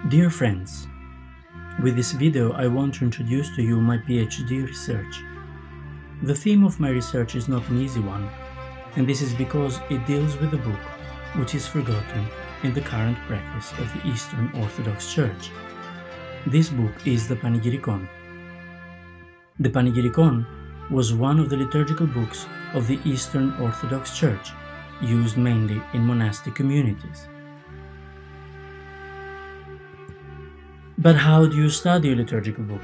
Dear friends, with this video I want to introduce to you my PhD research. The theme of my research is not an easy one, and this is because it deals with a book which is forgotten in the current practice of the Eastern Orthodox Church. This book is the Panegyrikon. The Panegyrikon was one of the liturgical books of the Eastern Orthodox Church, used mainly in monastic communities. But how do you study a liturgical book?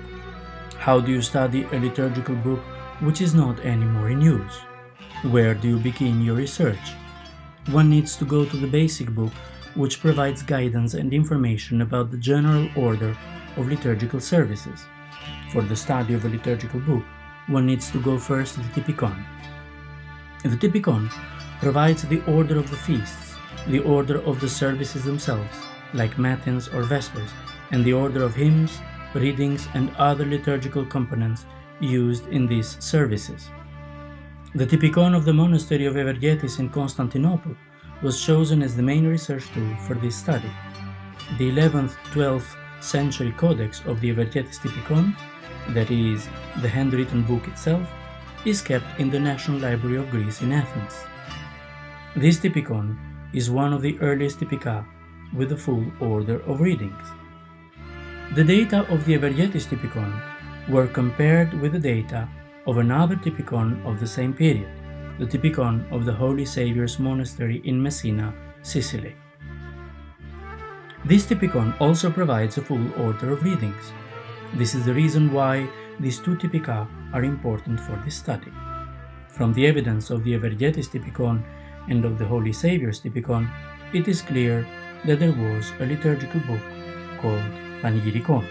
How do you study a liturgical book which is not anymore in use? Where do you begin your research? One needs to go to the basic book, which provides guidance and information about the general order of liturgical services. For the study of a liturgical book, one needs to go first to the Typikon. The Typikon provides the order of the feasts, the order of the services themselves, like Matins or Vespers, and the order of hymns, readings, and other liturgical components used in these services. The Typikon of the monastery of Evergetis in Constantinople was chosen as the main research tool for this study. The 11th-12th century codex of the Evergetis Typikon, that is, the handwritten book itself, is kept in the National Library of Greece in Athens. This Typikon is one of the earliest Typika with a full order of readings. The data of the Evergetis Typikon were compared with the data of another Typikon of the same period, the Typikon of the Holy Saviour's Monastery in Messina, Sicily. This Typikon also provides a full order of readings. This is the reason why these two Typika are important for this study. From the evidence of the Evergetis Typikon and of the Holy Saviour's Typikon, it is clear that there was a liturgical book called Panegyrikon.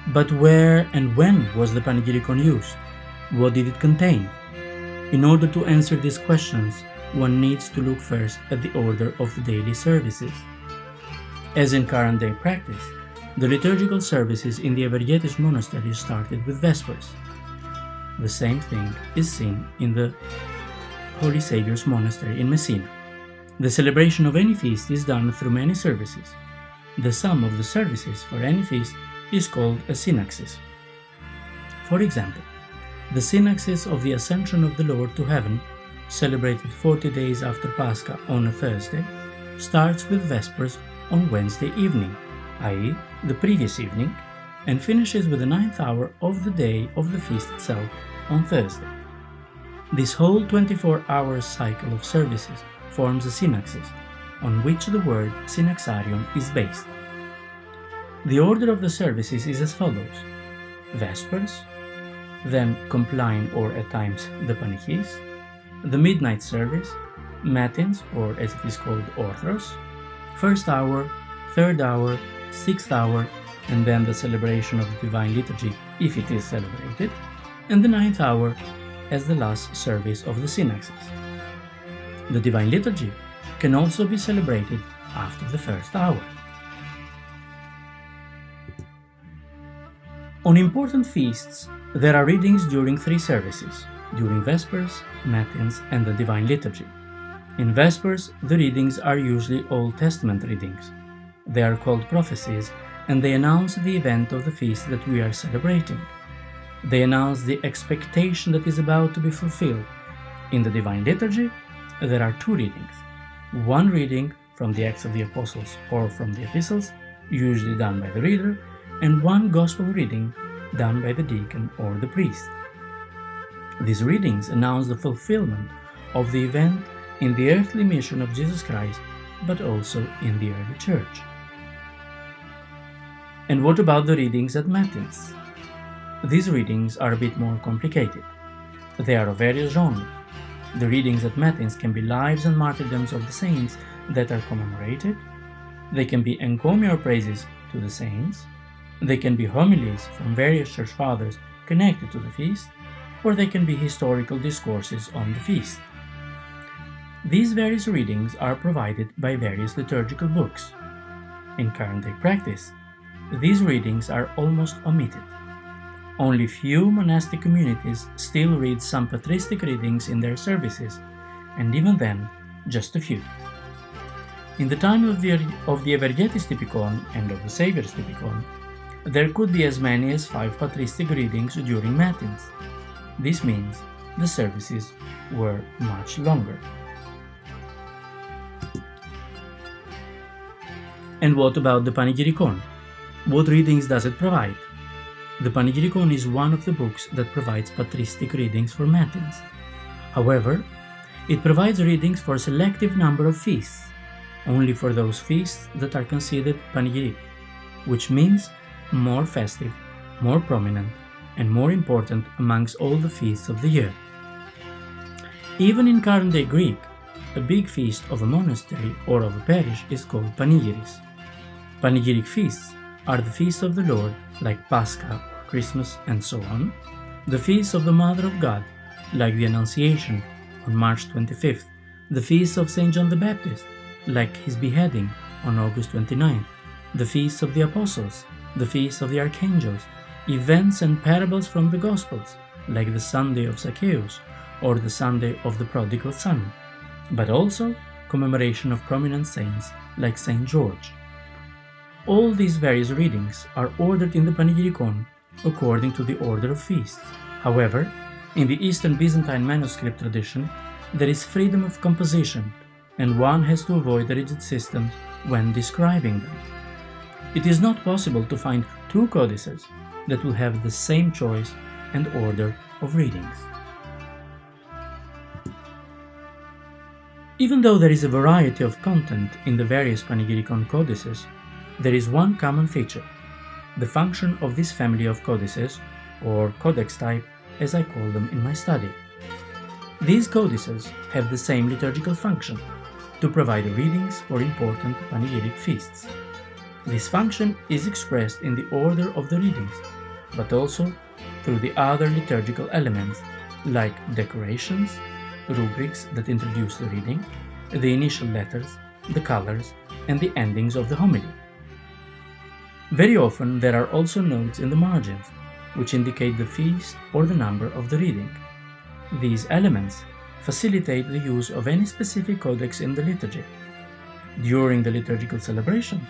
But where and when was the Panegyrikon used? What did it contain? In order to answer these questions, one needs to look first at the order of the daily services. As in current day practice, the liturgical services in the Evergetis monastery started with Vespers. The same thing is seen in the Holy Saviour's Monastery in Messina. The celebration of any feast is done through many services. The sum of the services for any feast is called a synaxis. For example, the synaxis of the Ascension of the Lord to heaven, celebrated 40 days after Pascha on a Thursday, starts with Vespers on Wednesday evening, i.e. the previous evening, and finishes with the 9th hour of the day of the feast itself on Thursday. This whole 24-hour cycle of services forms a synaxis, on which the word synaxarion is based. The order of the services is as follows: Vespers, then Compline or at times the Panichis, the midnight service, Matins or as it is called Orthros, first hour, third hour, sixth hour, and then the celebration of the Divine Liturgy if it is celebrated, and the 9th hour as the last service of the synaxis. The Divine Liturgy can also be celebrated after the first hour. On important feasts, there are readings during 3 services, during Vespers, Matins, and the Divine Liturgy. In Vespers, the readings are usually Old Testament readings. They are called prophecies, and they announce the event of the feast that we are celebrating. They announce the expectation that is about to be fulfilled. In the Divine Liturgy, there are 2 readings. One reading from the Acts of the Apostles or from the Epistles, usually done by the reader, and one Gospel reading done by the deacon or the priest. These readings announce the fulfillment of the event in the earthly mission of Jesus Christ, but also in the early church. And what about the readings at Matins? These readings are a bit more complicated. They are of various genres. The readings at Matins can be lives and martyrdoms of the saints that are commemorated. They can be encomium or praises to the saints. They can be homilies from various church fathers connected to the feast, or they can be historical discourses on the feast. These various readings are provided by various liturgical books. In current day practice, these readings are almost omitted. Only few monastic communities still read some patristic readings in their services, and even then, just a few. In the time of the Evergetis Typikon and of the Saviour's Typikon, there could be as many as 5 patristic readings during Matins. This means the services were much longer. And what about the Panegyrikon? What readings does it provide? The Panegyrikon is one of the books that provides patristic readings for Matins. However, it provides readings for a selective number of feasts, only for those feasts that are considered panegyric, which means more festive, more prominent, and more important amongst all the feasts of the year. Even in current-day Greek, a big feast of a monastery or of a parish is called Panegyris. Panegyric feasts are the feasts of the Lord, like Pascha or Christmas and so on, the feasts of the Mother of God, like the Annunciation on March 25th, the feasts of St. John the Baptist, like his beheading on August 29th, the feasts of the Apostles, the feasts of the Archangels, events and parables from the Gospels, like the Sunday of Zacchaeus or the Sunday of the Prodigal Son, but also commemoration of prominent saints like St. George. All these various readings are ordered in the Panegyrikon according to the order of feasts. However, in the Eastern Byzantine manuscript tradition, there is freedom of composition, and one has to avoid rigid systems when describing them. It is not possible to find 2 codices that will have the same choice and order of readings. Even though there is a variety of content in the various Panegyrikon codices, there is one common feature: the function of this family of codices, or Codex Type as I call them in my study. These codices have the same liturgical function, to provide readings for important panegyric feasts. This function is expressed in the order of the readings, but also through the other liturgical elements like decorations, rubrics that introduce the reading, the initial letters, the colors, and the endings of the homily. Very often there are also notes in the margins, which indicate the feast or the number of the reading. These elements facilitate the use of any specific codex in the liturgy. During the liturgical celebration,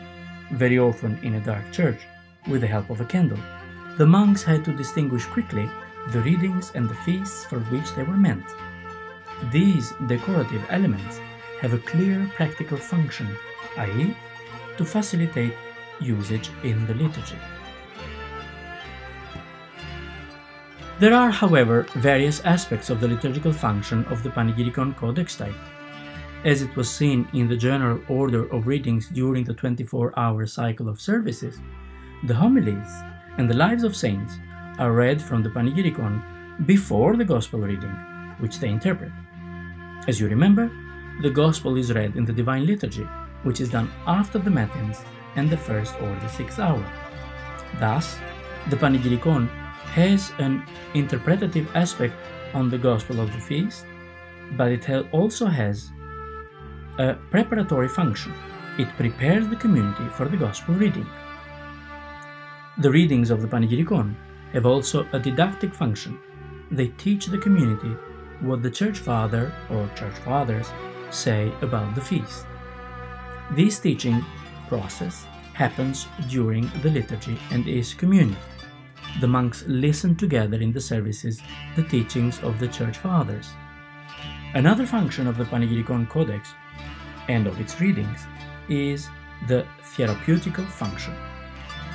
very often in a dark church, with the help of a candle, the monks had to distinguish quickly the readings and the feasts for which they were meant. These decorative elements have a clear practical function, i.e., to facilitate usage in the liturgy. There are, however, various aspects of the liturgical function of the Panegyrikon Codex Type. As it was seen in the general order of readings during the 24-hour cycle of services, the homilies and the lives of saints are read from the Panegyrikon before the Gospel reading, which they interpret. As you remember, the Gospel is read in the Divine Liturgy, which is done after the Matins and the first or the 6th hour. Thus, the Panegyrikon has an interpretative aspect on the Gospel of the feast, but it also has a preparatory function. It prepares the community for the Gospel reading. The readings of the Panegyrikon have also a didactic function. They teach the community what the Church Father or Church Fathers say about the feast. This teaching process happens during the liturgy and is communal. The monks listen together in the services the teachings of the Church Fathers. Another function of the Panegyrikon Codex and of its readings is the therapeutical function.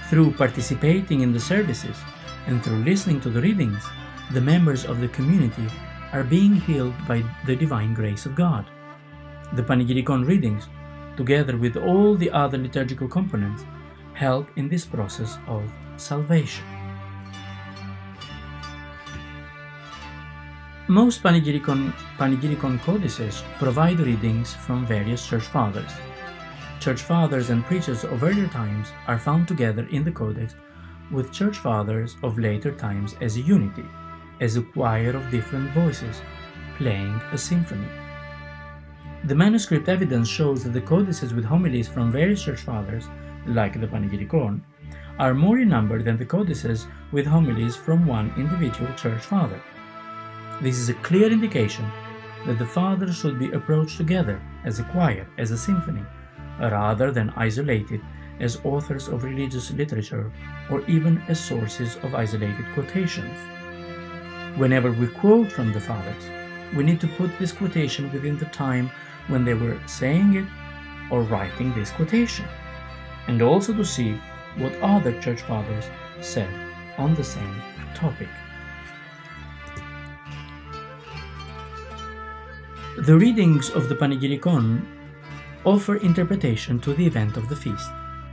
Through participating in the services and through listening to the readings, the members of the community are being healed by the divine grace of God. The Panegyrikon readings, together with all the other liturgical components, help in this process of salvation. Most Panegyrikon codices provide readings from various Church Fathers. Church Fathers and preachers of earlier times are found together in the Codex with Church Fathers of later times as a unity, as a choir of different voices, playing a symphony. The manuscript evidence shows that the codices with homilies from various Church Fathers, like the Panegyrikon, are more in number than the codices with homilies from one individual Church Father. This is a clear indication that the Fathers should be approached together, as a choir, as a symphony, rather than isolated as authors of religious literature or even as sources of isolated quotations. Whenever we quote from the Fathers, we need to put this quotation within the time when they were saying it or writing this quotation, and also to see what other Church Fathers said on the same topic. The readings of the Panegyrikon offer interpretation to the event of the feast,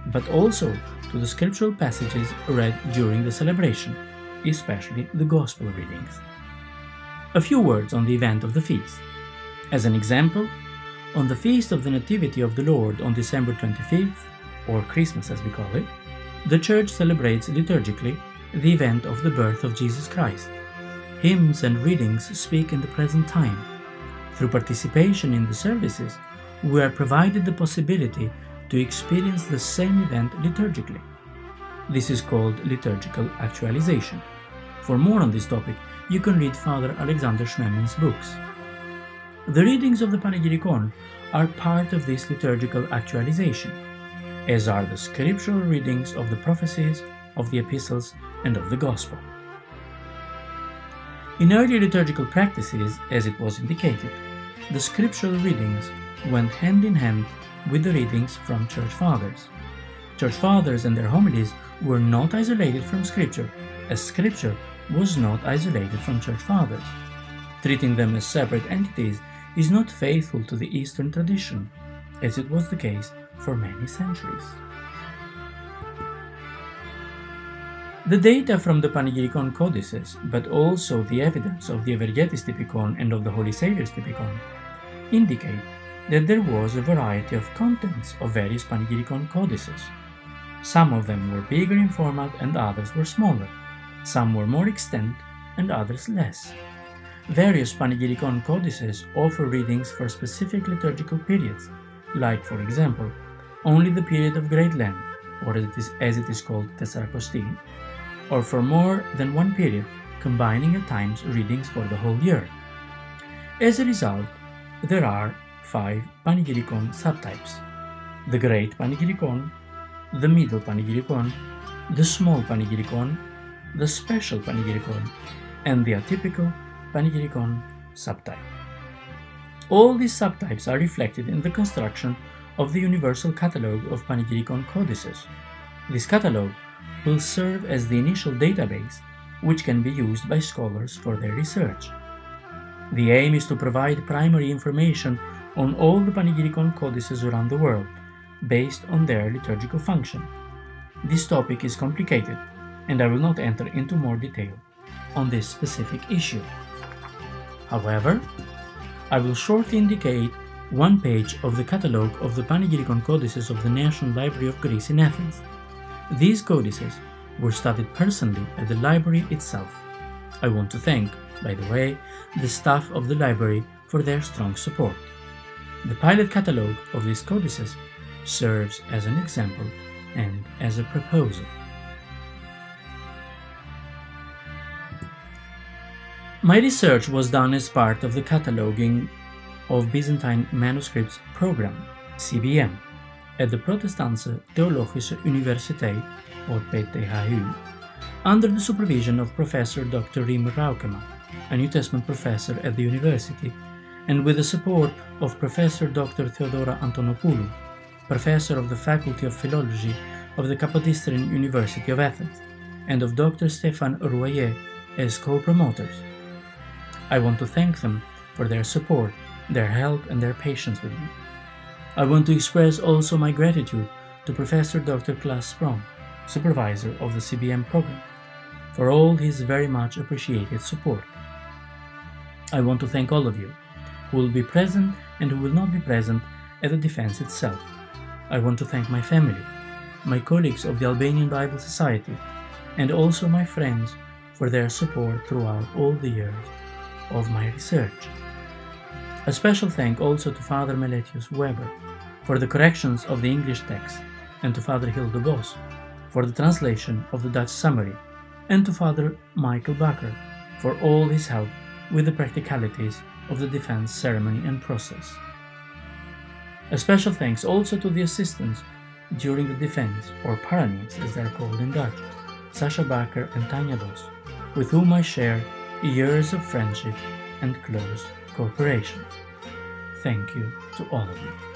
but also to the scriptural passages read during the celebration, especially the Gospel readings. A few words on the event of the feast. As an example, on the Feast of the Nativity of the Lord on December 25th, or Christmas as we call it, the Church celebrates liturgically the event of the birth of Jesus Christ. Hymns and readings speak in the present time. Through participation in the services, we are provided the possibility to experience the same event liturgically. This is called liturgical actualization. For more on this topic, you can read Father Alexander Schmemann's books. The readings of the Panegyrikon are part of this liturgical actualization, as are the scriptural readings of the prophecies, of the epistles, and of the Gospel. In early liturgical practices, as it was indicated, the scriptural readings went hand in hand with the readings from Church Fathers. Church Fathers and their homilies were not isolated from Scripture, as Scripture was not isolated from Church Fathers. Treating them as separate entities is not faithful to the Eastern tradition, as it was the case for many centuries. The data from the Panegyrikon codices, but also the evidence of the Evergetis Typikon and of the Holy Saviour's Typikon, indicate that there was a variety of contents of various Panegyrikon codices. Some of them were bigger in format and others were smaller. Some were more extent and others less. Various Panegyrikon codices offer readings for specific liturgical periods, like, for example, only the period of Great Lent, or as it is called Tessaracostine, or for more than one period, combining at times readings for the whole year. As a result, there are 5 Panegyrikon subtypes: the Great Panegyrikon, the Middle Panegyrikon, the Small Panegyrikon, the Special Panegyrikon, and the Atypical Panegyrikon subtype. All these subtypes are reflected in the construction of the Universal Catalogue of Panegyrikon Codices. This catalogue will serve as the initial database which can be used by scholars for their research. The aim is to provide primary information on all the Panegyrikon codices around the world, based on their liturgical function. This topic is complicated, and I will not enter into more detail on this specific issue. However, I will shortly indicate one page of the catalogue of the Panegyrikon codices of the National Library of Greece in Athens. These codices were studied personally at the library itself. I want to thank, by the way, the staff of the library for their strong support. The pilot catalogue of these codices serves as an example and as a proposal. My research was done as part of the cataloging of Byzantine manuscripts program, CBM, at the Protestant Theological University, or PThU, under the supervision of Professor Dr. Rim Raukema, a New Testament professor at the university, and with the support of Professor Dr. Theodora Antonopoulou, professor of the Faculty of Philology of the Kapodistrian University of Athens, and of Dr. Stéphane Rouaillet as co-promoters. I want to thank them for their support, their help, and their patience with me. I want to express also my gratitude to Professor Dr. Klaas Sprong, supervisor of the CBM program, for all his very much appreciated support. I want to thank all of you who will be present and who will not be present at the defense itself. I want to thank my family, my colleagues of the Albanian Bible Society, and also my friends for their support throughout all the years of my research. A special thank also to Father Meletius Weber for the corrections of the English text, and to Father Hilde Bos for the translation of the Dutch summary, and to Father Michael Bakker for all his help with the practicalities of the defense ceremony and process. A special thanks also to the assistants during the defense, or paranim's as they are called in Dutch, Sasha Bakker and Tanya Dos, with whom I share years of friendship and close cooperation. Thank you to all of you.